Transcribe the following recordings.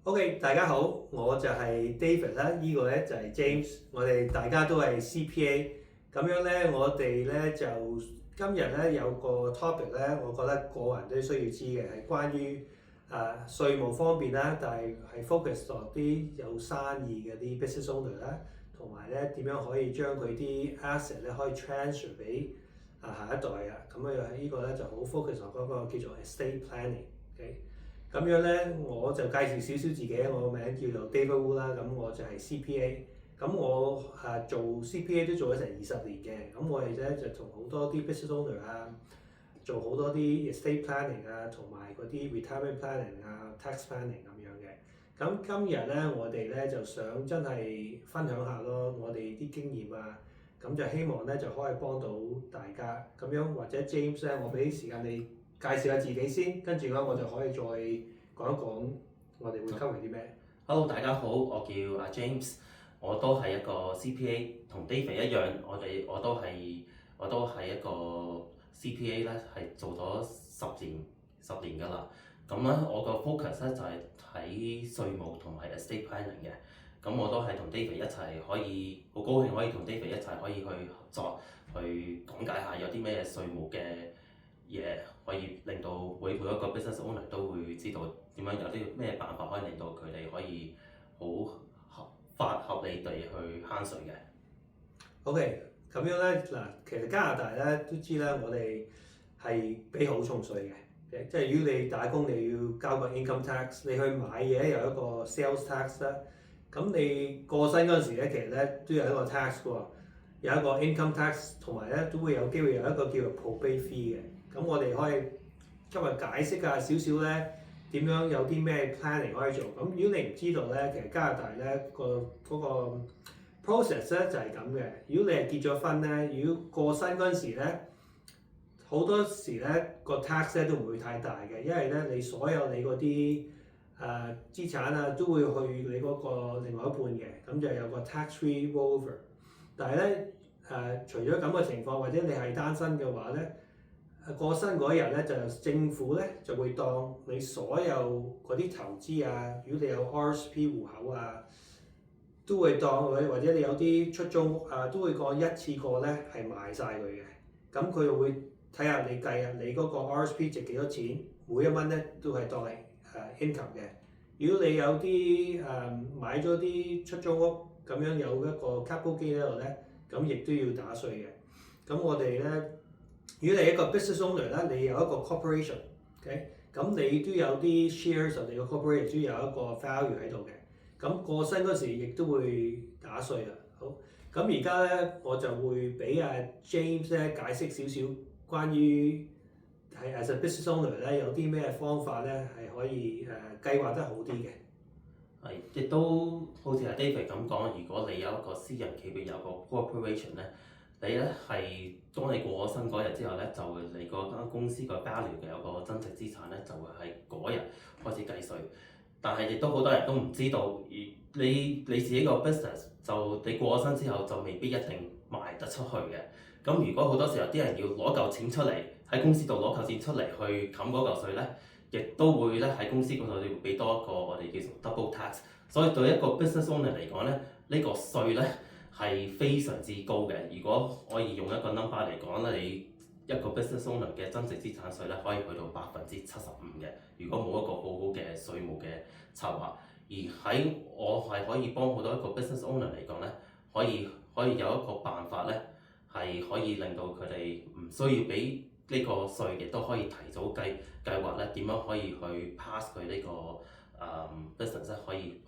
OK，大家好，我就係 David 啦，呢個咧就係 James，我哋大家都係 CPA，咁樣咧我哋咧就今日咧有個 topic 咧，我覺得個人都需要知嘅係關於稅務方面啦，但係 focus 落啲有生意嘅啲 business owner 啦，同埋咧點樣可以將佢啲 asset 咧可以 transfer 俾下一代啊，咁樣呢個咧就好 focus 落嗰個叫做 estate planning。OK？咁樣咧，我就介紹少少自己，我個名叫做 David Wu 啦，咁我就係 CPA，咁我做 CPA 都做咗成20年嘅，咁我哋咧就同好多啲 business owner 做好多啲 estate planning 同埋嗰啲 retirement planning tax planning 咁樣嘅。咁今日咧，我哋咧就想真係分享下咯，我哋啲經驗咁就希望咧就可以幫到大家。咁樣或者 James 咧，我俾啲時間你介紹下自己先，跟住咧我就可以再講一講我哋會 cover 啲咩。Hello，大家好，我叫阿 James，我都係一個 CPA，同 David 一樣，我都係一個 CPA 咧，係做咗十年㗎啦。咁咧，我個 focus 咧就係喺稅務同埋 estate planning 嘅。咁我都係同 David 一齊可以，好高興可以同 David 一齊可以去合作，去講解下有啲咩稅務嘅嘢可以令到每一個 business owner 都會知道點樣有啲咩辦法可以令到佢哋可以好合理地去慳稅嘅。OK，咁樣咧嗱，其實加拿大咧都知啦，我哋係俾好重稅嘅，即係如果你打工你要交個 income tax，你去買嘢有一個 sales tax 啦，咁你過身嗰陣時咧，其實咧都有一個 tax 喎，有一個 income tax，同埋咧都會有機會有一個叫做 probate fee 嘅。咁我哋可以今日解釋下少少咧點樣有啲咩 planning 可以做。咁如果你唔知道咧，其實加拿大咧嗰個 process 咧就係咁嘅。如果你係結咗婚咧，如果過身嗰陣時咧，好多時咧個 tax 咧都唔會太大嘅，因為咧你所有你嗰啲資產都會去你嗰個另外一半嘅，咁就有個 tax free rollover。但係咧除咗咁嘅情況，或者你係單身嘅話咧，過身嗰一日咧，就政府咧就會當你所有嗰啲投資如果你有 RSP 戶口都會當佢，或者你有啲出租屋都會講一次過咧係賣晒佢嘅。咁佢就會睇下你計你嗰個 RSP 值幾多錢，每一蚊咧都係當係income 嘅。如果你有啲買咗啲出租屋咁樣有一個 capital gain 喺度咧，咁亦都要打稅嘅。咁我哋咧，如果你係一個 business owner 咧，你有一個 corporation，OK，咁你都有啲 shares，你個 corporation 都有一個 value 喺度嘅。咁過身嗰時亦都會打稅啦。好，咁而家咧我就會俾James 咧解釋少少關於係 as a business owner 咧有啲咩方法咧係可以計劃得好啲嘅。係，亦都好似阿 David 咁講，如果你有一個私人企業有個 corporation 咧，你咧係當你過咗身嗰日之後咧，就會你嗰間公司個 value 嘅有個增值資產咧，就會喺嗰日開始計稅。但係亦都好多人都唔知道，你自己個 business 就你過咗身之後就未必一定賣得出去嘅。咁如果好多時候啲人要攞嚿錢出嚟喺公司度攞嚿錢出嚟去冚嗰嚿稅咧，亦都會咧喺公司嗰度要俾多一個我哋叫做 double tax。所以對一個 business owner 嚟講咧，呢個稅咧係非常之高嘅。如果可以用一個 number 嚟講咧，你一個 business owner 嘅增值資產稅咧可以去到75%嘅。如果冇一個好好嘅稅務嘅策劃，而喺我係可以幫好多一個 business owner 嚟講咧，可以有一個辦法咧，係可以令到佢哋唔需要俾呢個稅，亦都可以提早計劃咧點樣可以去 pass 佢呢個business 咧，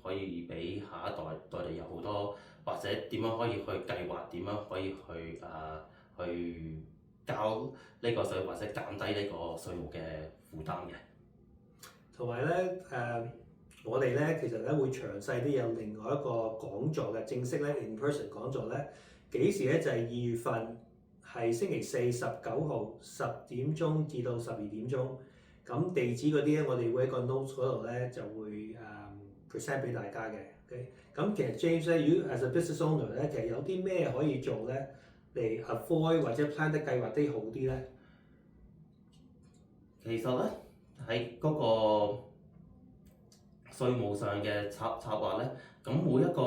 可以俾下一代哋有好多，或者點樣可以去計劃，點樣可以去交呢個稅，或者減低呢個稅務嘅負擔嘅。同埋咧我哋咧其實咧會詳細啲有另外一個講座嘅正式咧 in person 講座咧，幾時咧就係2月份，係星期四19號10點鐘至到12點鐘。咁地址嗰啲咧，我哋會喺個 notes 嗰度咧就會present 俾大家嘅。OK，咁其實 James 咧，如果 as a business owner 咧，其實有啲咩可以做咧嚟 avoid 或者 plan 得計劃得好啲咧？其實咧喺嗰個稅務上嘅策劃咧，咁每一個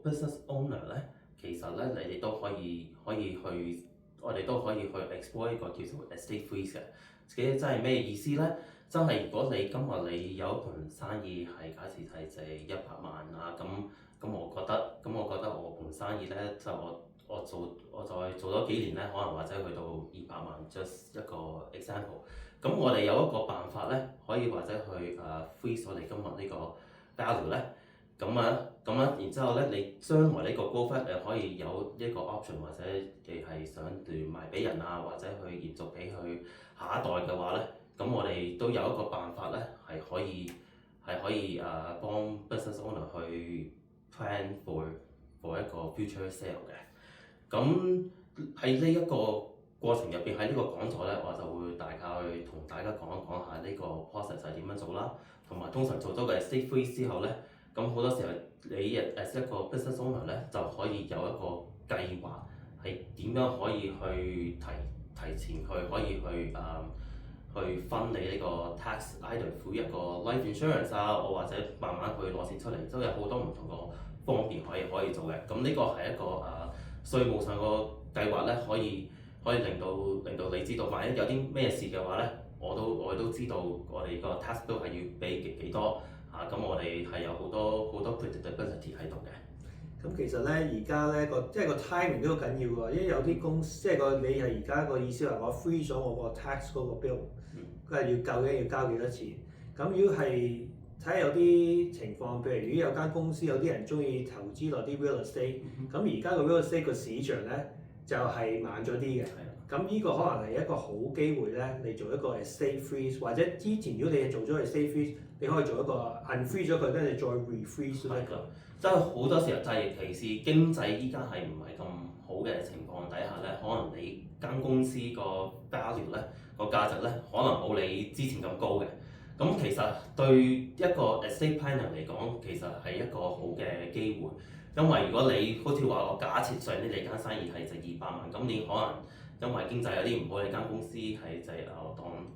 business owner 咧，其實咧你哋都可以去，我哋都可以去 explore 一個叫做 estate freeze 嘅。其實真係咩意思咧？真係如果你今日你有一盤生意係假設係值100萬啊，咁我覺得我盤生意咧，就我再做多幾年咧，可能或者去到200萬，just 一個 example。咁我哋有一個辦法咧，可以或者去freeze 我哋今日呢個 value 咧。然之後咧，你將來呢個 growth 咧，你可以有一個 option，或者你係想斷賣俾人啊，或者去延續俾佢下一代嘅話咧，咁我哋都有一個辦法咧，係可以幫 business owner 去 plan for 一個 future sale 嘅。咁喺呢一個過程入邊，喺呢個講座咧，我就會大概去同大家講一講下呢個 process 係點樣做啦，同埋通常做咗個 estate freeze 之後咧，咁好多時候你 as 一個 business owner 咧，就可以有一個計劃係點樣可以去提前去可以去分你呢個 tax，either through 一個 life insurance 啊，或者慢慢去攞錢出嚟，都有好多唔同個方面可以做嘅。咁呢個係一個稅務上個計劃咧，可以令到你知道，萬一有啲咩事嘅話咧，我都知道我哋個 tax bill 係要俾幾多嚇，咁我哋係有好多 predictability 喺度嘅。咁其實咧，而家咧個 timing 都好緊要喎，因為有啲公司你係而家個意思係我 free 咗我個 tax 嗰個 bill，佢係究竟要交幾多錢？咁如果係睇下有啲情況，譬如如果有間公司有啲人中意投資落啲 real estate，咁而家個 real estate 個市場咧就係慢咗啲嘅。咁呢個可能係一個好機會咧，你做一個 estate freeze，或者之前如果你係做咗 estate freeze，你可以做一個 unfreeze 咗佢，跟住再 refreeze 咯。即係好多時候就係其實經濟依家係唔係咁好嘅情況底下咧，可能你間公司個 value 咧個價值咧，可能冇你之前咁高嘅。咁其實對一個 estate planner 嚟講，其實係一個好嘅機會，因為如果你好似話我假設上呢你間生意係值200萬，咁你可能因為經濟有啲唔好，你間公司係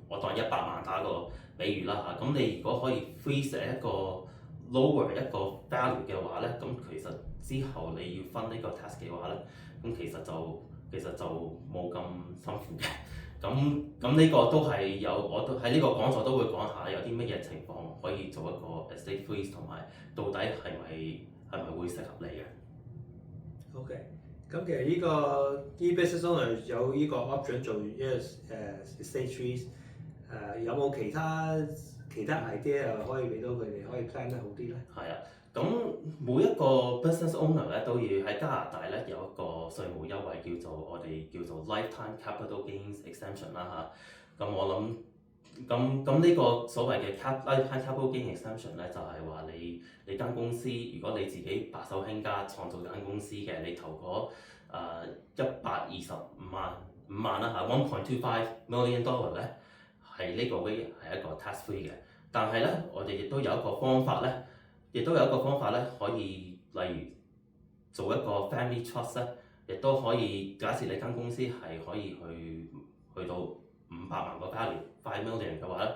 我當100萬打個比喻啦嚇，咁你如果可以 freeze 一個 lower 一個 value 嘅話咧，咁其實之後你要分呢個 tax 嘅話咧，咁其實就冇咁辛苦嘅。咁呢個都係我都喺呢個講座都會講下有啲乜嘢情況可以做一個 estate freeze，同埋到底係咪會適合你嘅。OK，咁其實呢個 business owner 有呢個 option 做一個estate freeze，有冇其他 idea 可以俾到佢哋可以 plan 得好啲咧？係啊，咁每一個 business owner 咧都要喺加拿大咧有一個稅務優惠我哋叫做 lifetime capital gains exemption 啦嚇。咁我諗咁呢個所謂嘅 lifetime capital gains exemption 咧，就係話你間公司如果你自己白手興家創造間公司嘅，你投嗰125萬啦嚇，$1.25 million咧，係呢個 way 係一個 tax free 嘅。但係咧，我哋亦都有一個方法咧，可以例如做一個 family trust 咧，亦都可以假設你間公司係可以去到500萬個 value，$5 million 嘅話咧，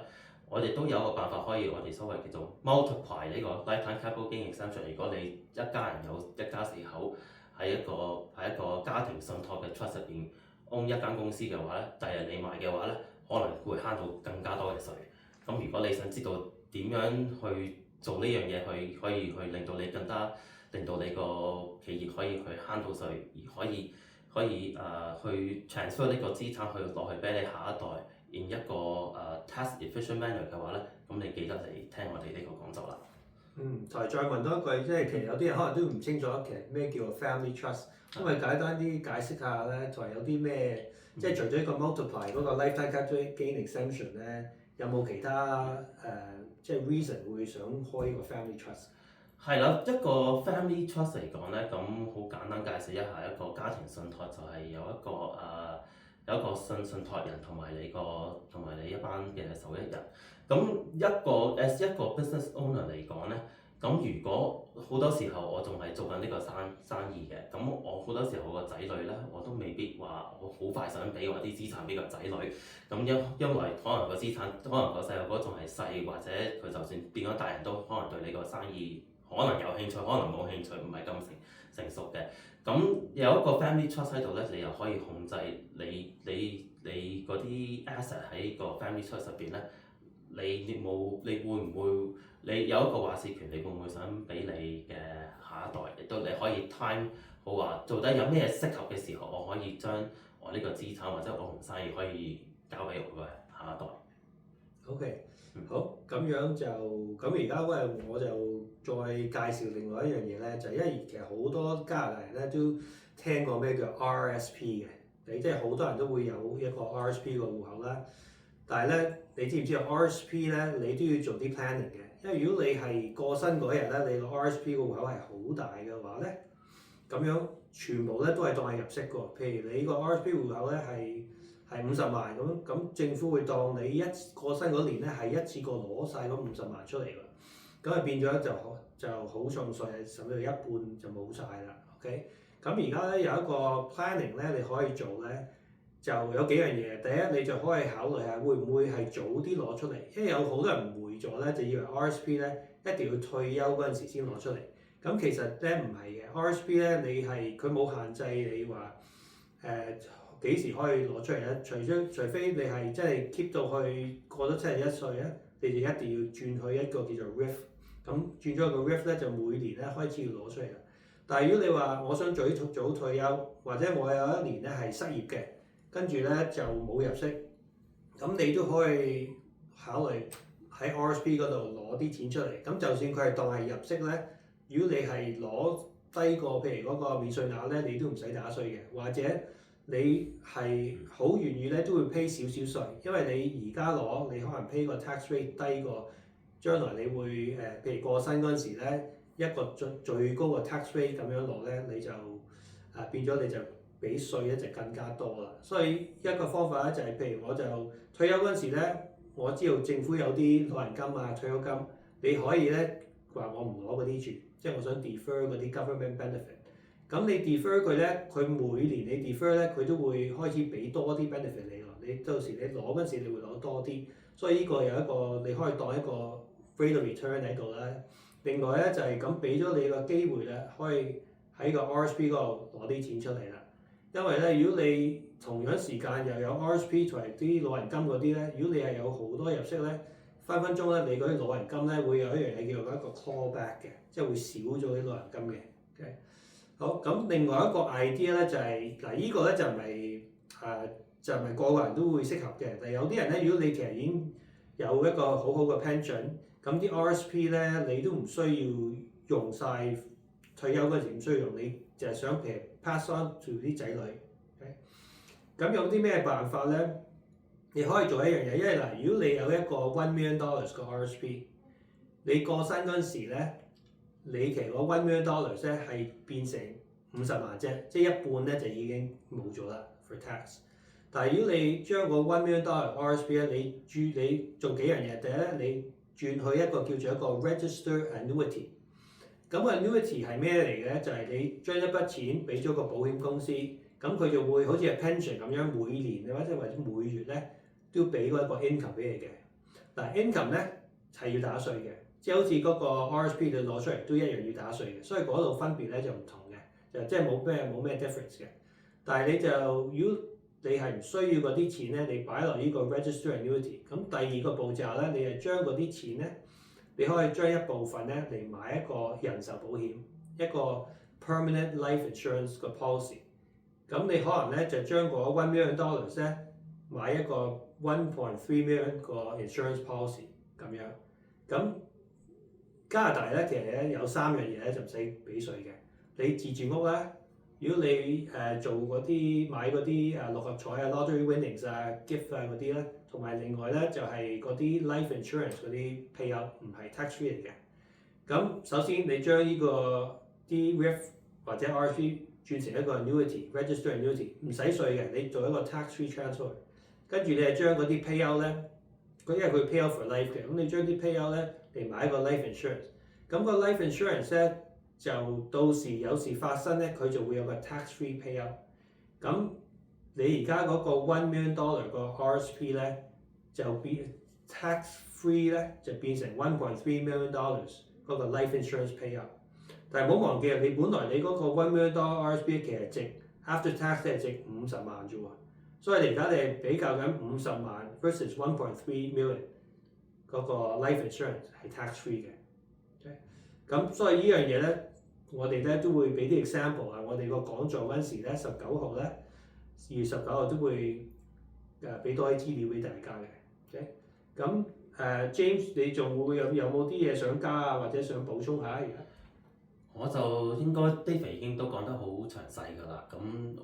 我哋都有個辦法可以我哋所謂叫做 multiply 呢個 lifetime capital gain exemption。如果你一家人有一家4口喺一個家庭信託嘅 trust 入邊 own 一間公司嘅話咧，第日你賣嘅話咧，可能會慳到更加多嘅稅。咁如果你想知道點樣去做呢樣嘢，可以去令到你個企業可以去慳到稅，而可以去 transfer 呢個資產落去俾你下一代 in 一個tax efficient manner 嘅話咧，咁你記得嚟聽我哋呢個講座啦。再問多一句，即係其實有啲人可能都唔清楚其實咩叫 family trust，因為簡單啲解釋下咧，就係有啲咩，即係除咗一個 multiply 嗰個 lifetime capital gain exemption 咧。有冇其他即係 reason 會想開呢個 family trust？係啦，一個 family trust 嚟講咧，咁好簡單介紹一下一個家庭信託，就係有一個信託人同埋你一班嘅受益人。咁一個 business owner 嚟講咧，咁如果好多時候我仲係做緊呢個生意嘅，咁我好多時候個仔女咧，我都未必話我好快想俾我啲資產俾個仔女。咁因為可能個資產，可能個細路哥仲係細，或者佢就算變咗大人都可能對你個生意可能有興趣，可能冇興趣，唔係咁成熟嘅。咁有一個 family trust 喺度咧，你又可以控制你嗰啲 asset 喺個 family trust 入邊咧，你會唔會你有一個話事權？你會唔會想俾你嘅下一代？亦都你可以 time 好話，到底有咩適合嘅時候，我可以將我呢個資產或者我同生意可以交俾我嘅下一代。OK，好，咁樣就咁而家我就再介紹另外一樣嘢咧，就係因為其實好多加拿大人咧都聽過咩叫 RSP 嘅，即係好多人都會有一個 RSP 個戶口啦。但係咧，你知唔知道 RSP 咧，你都要做啲 planning 嘅，因為如果你係過身嗰日咧，你個 RSP 個戶口係好大嘅話咧，咁樣全部咧都係當係入息㗎。譬如你個 RSP 戶口咧係50萬咁政府會當你一過身嗰年咧係一次過攞晒嗰50萬出嚟㗎，咁啊變咗就好重稅，甚至一半就冇晒啦。OK， 咁而家咧有一個 planning 咧你可以做咧。就有幾樣嘢，第一你就可以考慮下會唔會係早啲攞出嚟，因為有好多人誤會咗咧，就以為 RSP 咧一定要退休嗰陣時先攞出嚟。咁其實咧唔係嘅 ，RSP 咧你係佢冇限制你話幾時可以攞出嚟咧，除非你係真係 keep 到去過咗71歲咧，你就一定要轉去一個叫做 RIF。咁轉咗個 RIF 咧就每年咧開始要攞出嚟啦。但係如果你話我想早退休，或者我有一年咧係失業嘅。跟住咧就冇入息，咁你都可以考慮喺 RSP 嗰度攞啲錢出嚟。咁就算佢係當係入息咧，如果你係攞低過譬如嗰個免稅額咧，你都唔使打稅嘅。或者你係好願意咧，都會 pay 少少稅，因為你而家攞你可能 pay 個 tax rate 低過將來你會譬如過身嗰陣時咧，一個最高嘅 tax rate 咁樣落咧，你就變咗你就俾稅咧就更加多啦，所以一個方法咧就係，譬如我就退休嗰陣時咧，我知道政府有啲老人金啊、退休金，你可以咧話我唔攞嗰啲住，即係我想 defer 嗰啲 government benefit。咁你 defer 佢咧，佢每年你 defer 咧，佢都會開始俾多啲 benefit 你咯。你到時你攞嗰陣時，你會攞多啲，所以呢個有一個你可以當一個 rate of return 喺度啦。另外咧就係咁俾咗你個機會咧，可以喺個 RSP 嗰度攞啲錢出嚟啦。因為咧，如果你同樣時間又有 RSP 同埋啲老人金嗰啲咧，如果你係有好多入息咧，分分鐘咧你嗰啲老人金咧會有一樣嘢叫做一個 clawback 嘅，即係會少咗啲老人金嘅。Okay? 好，咁另外一個 idea 咧就係嗱，依個咧就唔係個個人都會適合嘅。但係有啲人咧，如果你其實已經有一個好好嘅 pension，咁啲 RSP 咧你都唔需要用晒，退休嗰陣時唔需要用，你就係想譬如 pass on to 啲仔女。咁有啲咩辦法咧？你可以做一樣嘢，因為嗱，如果你有一個$1 million嘅 RSP，你過身嗰陣時咧，你其實個$1 million咧係變成50萬啫，即係一半咧就已經冇咗啦 for tax。但係如果你將個$1 million RSP 咧，你做幾樣嘢，第一咧你轉去一個叫做一個 register annuity。咁個 annuity 係咩嚟嘅？就係你將一筆錢俾咗個保險公司，咁佢就會好似係 pension 咁樣，每年或者每月咧都俾嗰一個 income 俾你嘅。嗱 income 咧係要打稅嘅，即係好似嗰個 RSP 你攞出嚟都一樣要打稅嘅，所以嗰度分別咧就唔同嘅，就即係冇咩 difference 嘅。但係你就如果你係唔需要嗰啲錢咧，你擺落呢個 register annuity，咁第二個步驟咧，你就將嗰啲錢咧。你可以將一部分咧嚟買一個人壽保險，一個 permanent life insurance 個 policy。咁你可能咧就將嗰$1 million咧買一個$1.3 million 個 insurance policy 咁樣。咁加拿大咧其實咧有3樣嘢咧就唔使俾稅嘅。你自住屋咧，如果你做嗰啲買嗰啲六合彩啊、lottery winnings 啊、gift 啊嗰啲咧。同埋另外咧就係嗰啲 life insurance 嗰啲 payout 唔係 tax free 嚟嘅。咁首先你將呢個啲 RIF 或者 RSP 轉成一個 annuity，register annuity 唔使稅嘅，你做一個 tax free transfer。跟住你係將嗰啲 payout 咧，因為佢 payout for life 嘅，咁你將啲 payout 咧嚟買一個 life insurance。咁個 life insurance 咧就到時有事發生咧，佢就會有個 tax-free payout。咁你而家嗰個$1 million個 RSP 咧就變 tax-free 咧就變成$1.3 million嗰個 life insurance payout。但係唔好忘記你本來你嗰個$1 million RSP 其實值 after tax 係值50萬啫喎，所以你而家你係比較緊50萬 versus 1.3 million 嗰個 life insurance 係 tax-free 嘅。咁所以呢樣嘢咧，我哋咧都會俾啲 example 啊。我哋個講座嗰陣時咧，19號咧，2月19號都會俾多啲資料俾大家嘅。咁James 你仲會有冇啲嘢想加啊，或者想補充下而家？我就應該 David 已經都講得好詳細㗎啦，咁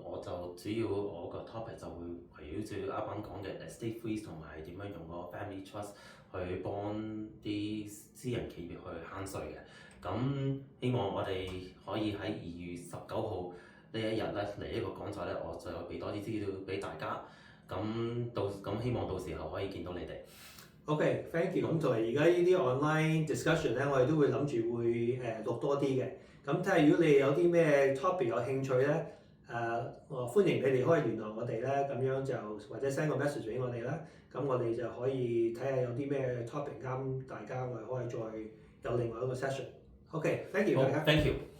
我就主要我個 topic 就會圍繞住啱啱講嘅 estate freeze 同埋點樣用個 family trust 去幫啲私人企業去慳稅嘅。咁希望我哋可以喺2月19號呢一日咧嚟一個講座咧，我就俾多啲資料俾大家。咁希望到時候可以見到你哋。OK，thank you。咁同埋而家呢啲 online discussion 咧，我哋都會諗住會錄多啲嘅。咁睇下如果你有啲咩 topic 有興趣咧，歡迎你哋可以聯絡我哋啦，咁樣就或者 send 個 message 俾我哋啦。咁我哋就可以睇下有啲咩 topic 啱大家，我哋可以再有另外一個 session。OK，thank you。好，thank you。